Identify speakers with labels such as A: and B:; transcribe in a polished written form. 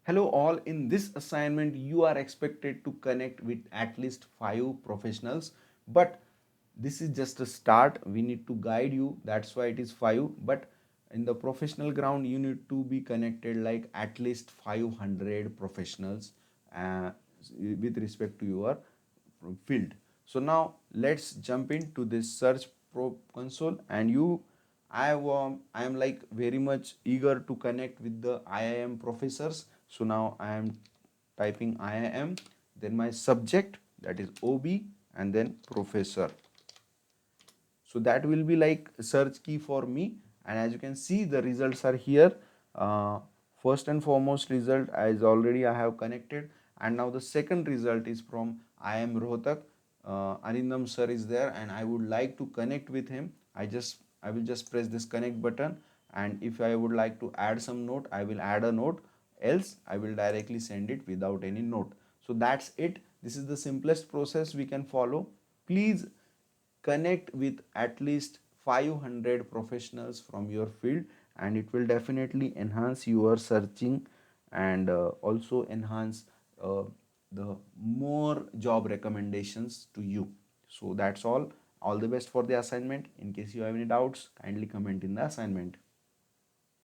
A: Hello all, in this assignment you are expected to connect with at least 5 professionals, but this is just a start. We need to guide you, that's why it is 5. But in the professional ground you need to be connected like at least 500 professionals uh, with respect to your field. So now let's jump into this search pro console, and I am like very much eager to connect with the IIM professors. So now I am typing IIM, then my subject, that is OB, and then professor. So that will be like search key for me, and as you can see the results are here. uh, First and foremost result as already I have connected, and now the second result is from IIM Rohtak. Arindam sir is there and I would like to connect with him. I will just press this connect button, and if I would like to add some note I will add a note, else I will directly send it without any note. So that's it. This is the simplest process we can follow. Please connect with at least 500 professionals from your field, and it will definitely enhance your searching, and also enhance the more job recommendations to you. So that's all the best for the assignment. In case you have any doubts, kindly comment in the assignment.